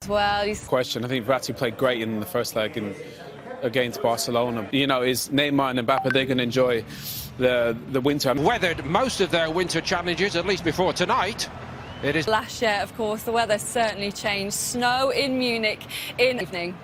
Well, question. I think Verratti played great in the first leg against Barcelona. You know, is Neymar and Mbappe, they can enjoy the winter. Weathered most of their winter challenges, at least before tonight. It is last year, of course, the weather certainly changed. Snow in Munich in the evening.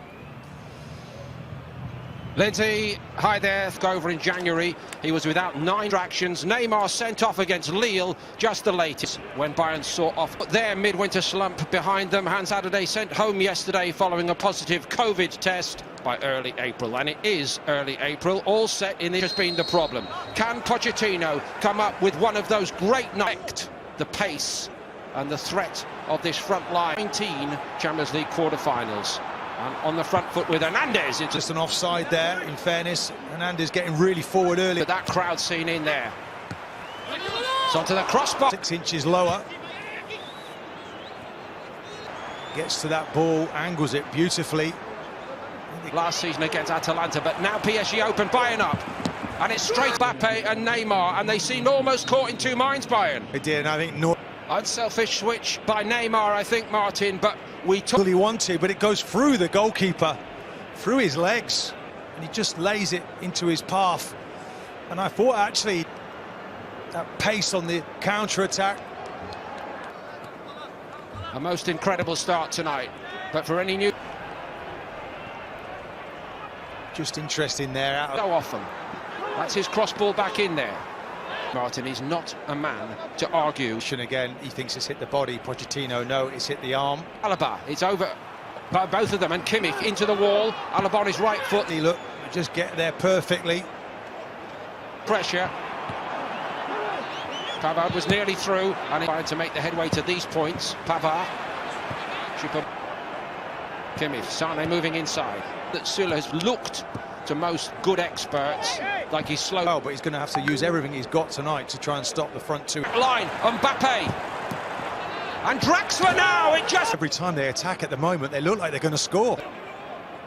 Lindsay, hi there. Over in January, he was without 9 distractions. Neymar sent off against Lille, just the latest, when Bayern saw off their midwinter slump behind them. Hans Saturday sent home yesterday following a positive COVID test by early April, and it is early April. All set in this has been the problem. Can Pochettino come up with one of those great nights? The pace and the threat of this front line. 19 Champions League quarter-finals. And on the front foot with Hernandez. It's just an offside there, in fairness. Hernandez getting really forward early. But that crowd scene in there. It's onto the crossbar. 6 inches lower. Gets to that ball, angles it beautifully. Last season against Atalanta, but now PSG open, Bayern up. And it's straight Mbappe and Neymar, and they seemed almost caught in two minds, Bayern. They did, and I think no. Unselfish switch by Neymar, I think, Martin, but we took... He wanted, but it goes through the goalkeeper, through his legs, and he just lays it into his path. And I thought, actually, that pace on the counter-attack. A most incredible start tonight, but for any new... Just interesting there. So often. That's his cross ball back in there. Martin, he's not a man to argue. And again, he thinks it's hit the body. Pochettino, no, it's hit the arm. Alaba, it's over by both of them, and Kimmich into the wall. Alaba on his right foot. He look, just get there perfectly. Pressure. Pavard was nearly through, and he tried to make the headway to these points. Pavard. Kimmich, Sane moving inside. That Süle has looked to most good experts like he's slow. Oh, but he's going to have to use everything he's got tonight to try and stop the front two. Line, Mbappe. And Draxler now, it just... Every time they attack at the moment, they look like they're going to score.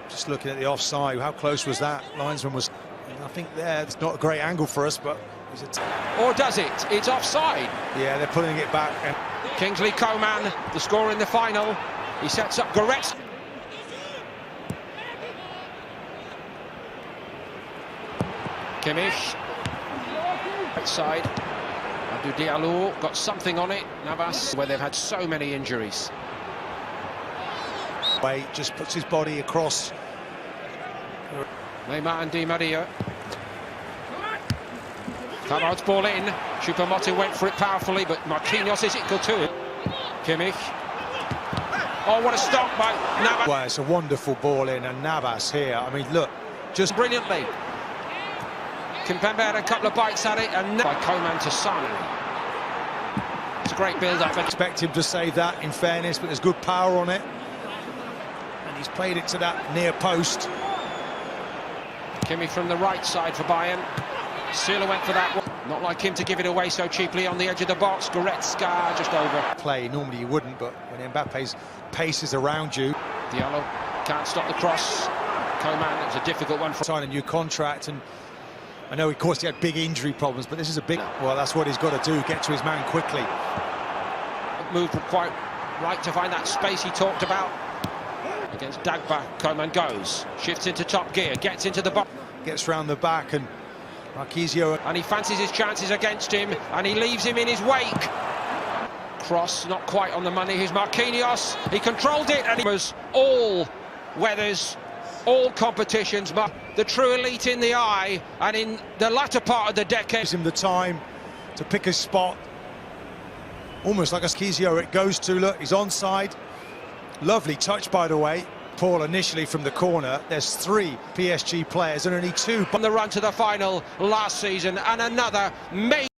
Just looking at the offside, how close was that? Linesman was, I think there, it's not a great angle for us, but... Or does it? It's offside. Yeah, they're pulling it back. And Kingsley Coman, the scorer in the final. He sets up Goretzka. Kimmich, right side. Abdou Diallo got something on it. Navas, where they've had so many injuries. Way just puts his body across. Neymar and Di Maria. Pavard's ball in. Choupo-Moting went for it powerfully, but Marquinhos is equal to it. Kimmich. Oh, what a stop by Navas. Well, it's a wonderful ball in, and Navas here. I mean, look, just brilliantly. Kimpembe had a couple of bites at it, and by Coman to Sane. It's a great build-up. Expect him to save that, in fairness, but there's good power on it. And he's played it to that near post. Kimmich from the right side for Bayern. Süle went for that one. Not like him to give it away so cheaply on the edge of the box. Goretzka just over. Play, normally you wouldn't, but when Mbappe's pace is around you. Diallo can't stop the cross. Coman, it was a difficult one. Sign a new contract, and I know, of course, he had big injury problems, but this is a big... Well, that's what he's got to do, get to his man quickly. Moved quite right to find that space he talked about. Against Dagba, Coman goes. Shifts into top gear, gets into the box. Gets round the back, and Marquinhos... And he fancies his chances against him, and he leaves him in his wake. Cross, not quite on the money. Here's Marquinhos. He controlled it, and he was all weathers, all competitions. The true elite in the eye, and in the latter part of the decade. Gives him the time to pick his spot. Almost like a Kizio it goes to. Look, he's onside. Lovely touch, by the way. Paul initially from the corner. There's 3 PSG players and only 2 on the run to the final last season, and another major